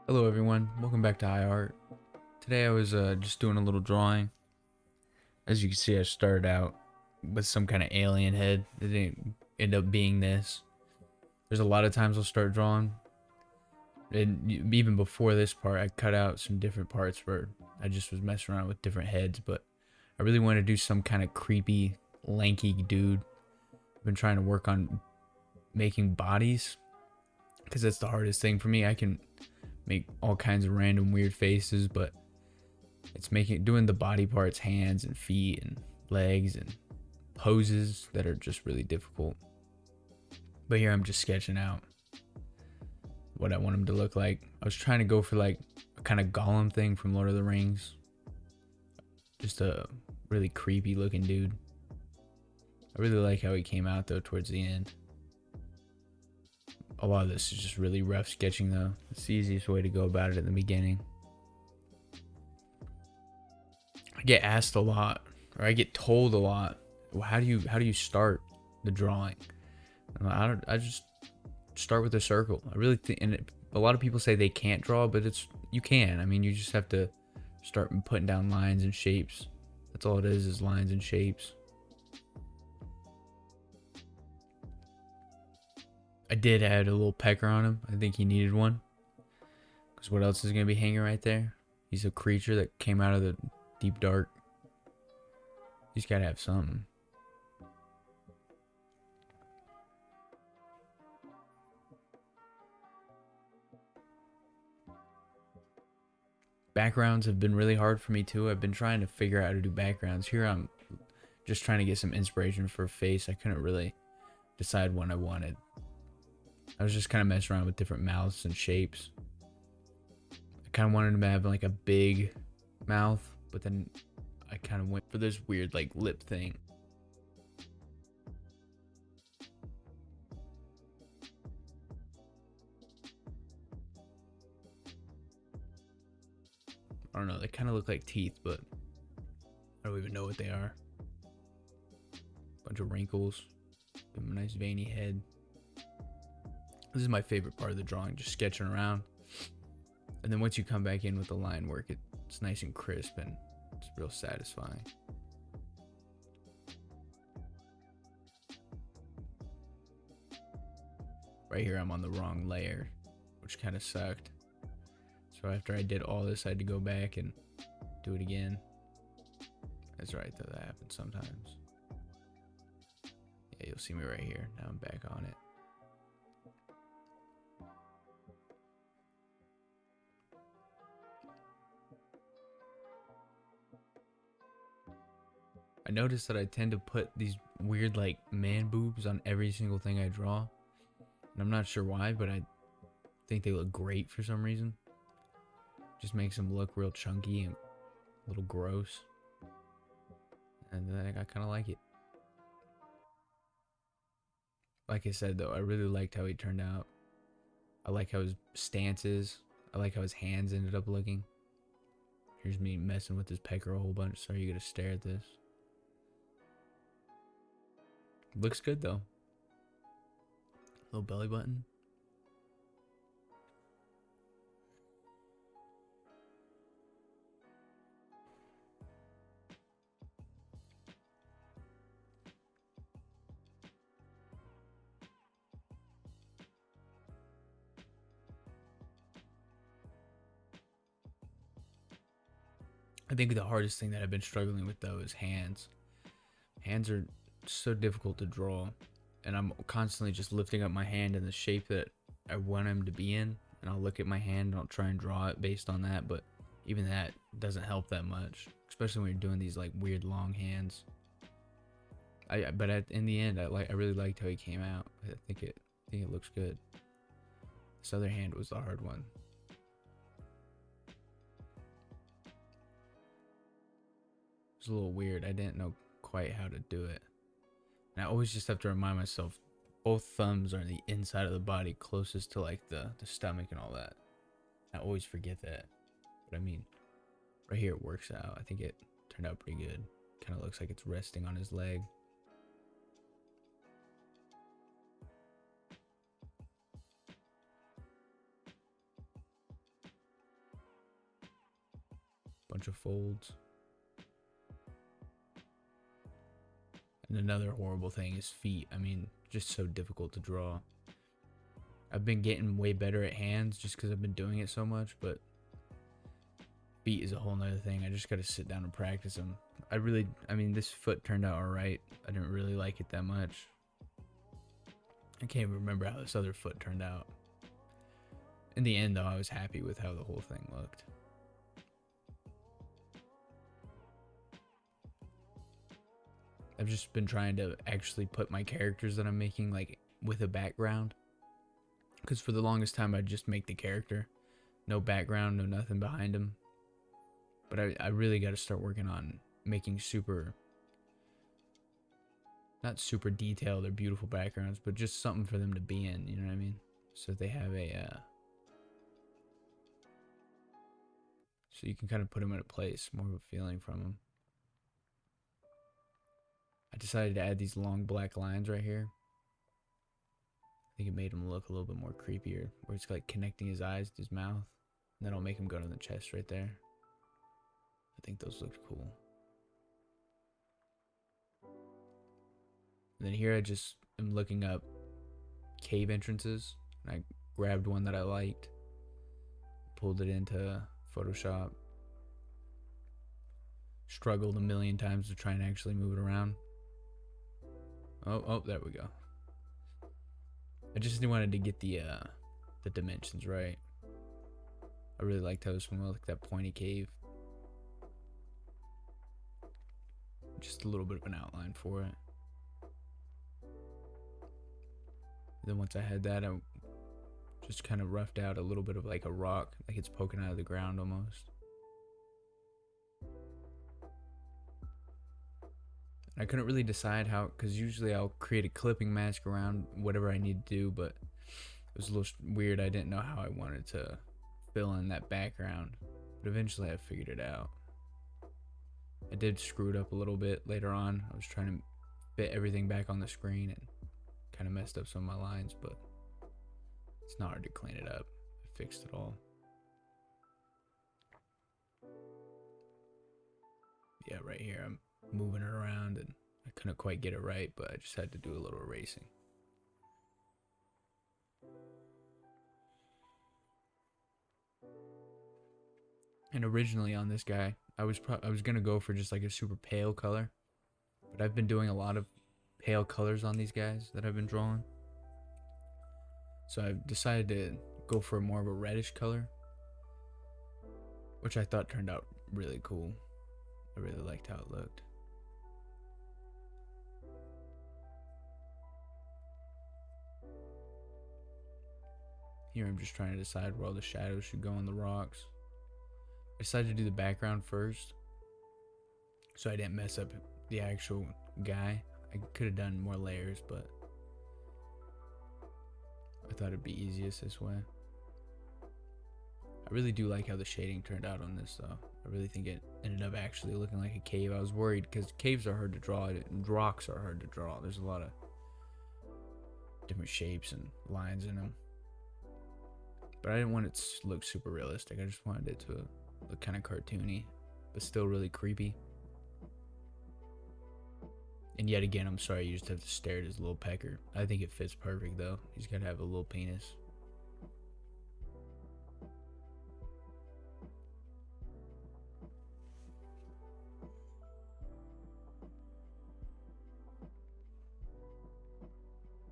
Hello everyone, welcome back to iArt. Today I was just doing a little drawing. As you can see, I started out with some kind of alien head. It didn't end up being this. There's a lot of times I'll start drawing, and even before this part, I cut out some different parts where I just was messing around with different heads, but I really wanted to do some kind of creepy, lanky dude. I've been trying to work on making bodies, because that's the hardest thing for me. I can make all kinds of random weird faces, but it's doing the body parts, hands and feet and legs and poses that are just really difficult. But here I'm just sketching out what I want him to look like. I was trying to go for like a kind of Gollum thing from Lord of the Rings. Just a really creepy looking dude. I really like how he came out though towards the end. A lot of this is just really rough sketching though. It's the easiest way to go about it at the beginning. I get asked a lot, or I get told a lot, well, how do you start the drawing? I just start with a circle. I really think, and a lot of people say they can't draw, but you can. I mean, you just have to start putting down lines and shapes. That's all it is lines and shapes. I did add a little pecker on him. I think he needed one, because what else is gonna be hanging right there? He's a creature that came out of the deep dark. He's gotta have something. Backgrounds have been really hard for me too. I've been trying to figure out how to do backgrounds. Here I'm just trying to get some inspiration for a face. I couldn't really decide what I wanted. I was just kind of messing around with different mouths and shapes. I kind of wanted him to have like a big mouth, but then I kind of went for this weird like lip thing. I don't know, they kind of look like teeth, but I don't even know what they are. Bunch of wrinkles, a nice veiny head. This is my favorite part of the drawing, just sketching around. And then once you come back in with the line work, it's nice and crisp and it's real satisfying. Right here I'm on the wrong layer, which kind of sucked. So after I did all this, I had to go back and do it again. That's right though, that happens sometimes. Yeah, you'll see me right here. Now I'm back on it. I noticed that I tend to put these weird like man boobs on every single thing I draw. And I'm not sure why, but I think they look great for some reason. Just makes them look real chunky and a little gross. And I kind of like it. Like I said though, I really liked how he turned out. I like how his stance is. I like how his hands ended up looking. Here's me messing with his pecker a whole bunch. Sorry, you gotta stare at this. Looks good though. Little belly button. I think the hardest thing that I've been struggling with though is hands. Hands are so difficult to draw, and I'm constantly just lifting up my hand in the shape that I want him to be in, and I'll look at my hand and I'll try and draw it based on that, but even that doesn't help that much, especially when you're doing these like weird long hands. In the end, I really liked how he came out. I think it looks good. This other hand was the hard one. It was a little weird. I didn't know quite how to do it. And I always just have to remind myself both thumbs are on the inside of the body, closest to like the stomach and all that. I always forget that. But I mean, right here it works out. I think it turned out pretty good. Kind of looks like it's resting on his leg. Bunch of folds. And another horrible thing is feet. I mean, just so difficult to draw. I've been getting way better at hands just because I've been doing it so much, but feet is a whole nother thing. I just got to sit down and practice them. I mean, this foot turned out alright. I didn't really like it that much. I can't even remember how this other foot turned out. In the end, though, I was happy with how the whole thing looked. I've just been trying to actually put my characters that I'm making like with a background. Because for the longest time, I'd just make the character. No background, no nothing behind him. But I really got to start working on making not super detailed or beautiful backgrounds, but just something for them to be in, you know what I mean? So they have so you can kind of put them in a place, more of a feeling from them. I decided to add these long black lines right here. I think it made him look a little bit more creepier, where it's like connecting his eyes to his mouth. And then I'll make him go to the chest right there. I think those looked cool. And then here I just am looking up cave entrances. And I grabbed one that I liked, pulled it into Photoshop, struggled a million times to try and actually move it around. Oh, there we go. I just wanted to get the dimensions right. I really liked how this one looked, like that pointy cave. Just a little bit of an outline for it. Then once I had that, I just kind of roughed out a little bit of like a rock, like it's poking out of the ground almost. I couldn't really decide how, because usually I'll create a clipping mask around whatever I need to do, but it was a little weird. I didn't know how I wanted to fill in that background, but eventually I figured it out. I did screw it up a little bit later on. I was trying to fit everything back on the screen and kind of messed up some of my lines, but it's not hard to clean it up. I fixed it all. Yeah, right here I'm moving it around and I couldn't quite get it right, but I just had to do a little erasing. And originally on this guy, I was gonna go for just like a super pale color, but I've been doing a lot of pale colors on these guys that I've been drawing. So I've decided to go for more of a reddish color, which I thought turned out really cool. I really liked how it looked. Here I'm just trying to decide where all the shadows should go on the rocks. I decided to do the background first, so I didn't mess up the actual guy. I could have done more layers, but I thought it'd be easiest this way. I really do like how the shading turned out on this though. I really think it ended up actually looking like a cave. I was worried because caves are hard to draw and rocks are hard to draw. There's a lot of different shapes and lines in them. But I didn't want it to look super realistic. I just wanted it to look kind of cartoony, but still really creepy. And yet again, I'm sorry, you just have to stare at his little pecker. I think it fits perfect though. He's gotta have a little penis.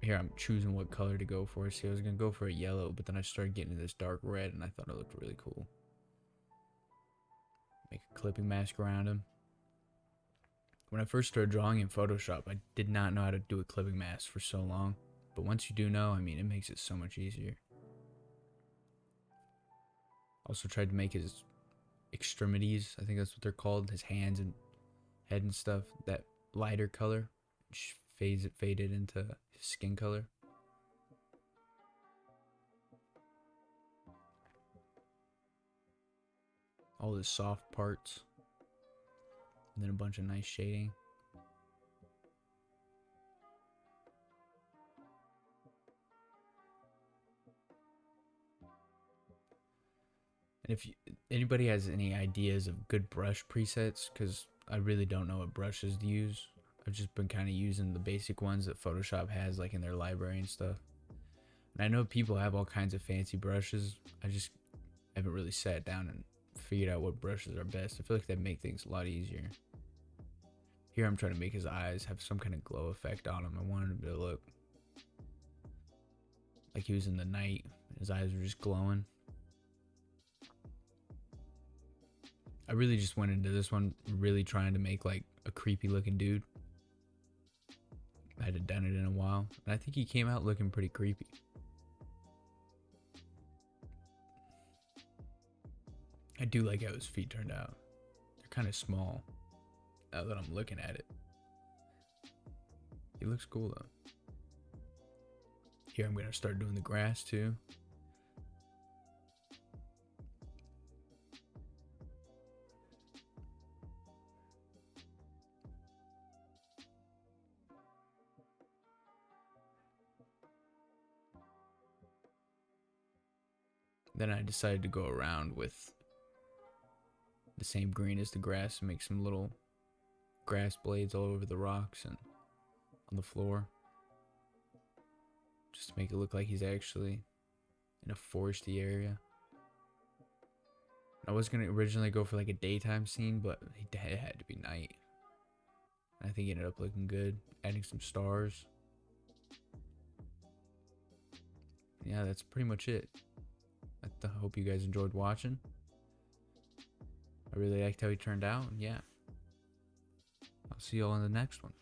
Here I'm choosing what color to go for. See, I was gonna go for a yellow, but then I started getting this dark red and I thought it looked really cool. Make a clipping mask around him. When I first started drawing in Photoshop, I did not know how to do a clipping mask for so long. But once you do know, I mean, it makes it so much easier. Also tried to make his extremities, I think that's what they're called, his hands and head and stuff, that lighter color, which faded into his skin color. All the soft parts. And then a bunch of nice shading. And if anybody has any ideas of good brush presets, because I really don't know what brushes to use. I've just been kind of using the basic ones that Photoshop has, like in their library and stuff. And I know people have all kinds of fancy brushes. I just haven't really sat down and figured out what brushes are best. I feel like that make things a lot easier. Here I'm trying to make his eyes have some kind of glow effect on him. I wanted him to look like he was in the night. His eyes were just glowing. I really just went into this one really trying to make like a creepy looking dude. I hadn't done it in a while, and I think he came out looking pretty creepy. I do like how his feet turned out. They're kind of small now that I'm looking at it. He looks cool though. Here I'm gonna start doing the grass too. Then I decided to go around with the same green as the grass and make some little grass blades all over the rocks and on the floor. Just to make it look like he's actually in a foresty area. I was gonna originally go for like a daytime scene, but it had to be night. I think it ended up looking good, adding some stars. Yeah, that's pretty much it. I hope you guys enjoyed watching. I really liked how he turned out, and yeah. I'll see you all in the next one.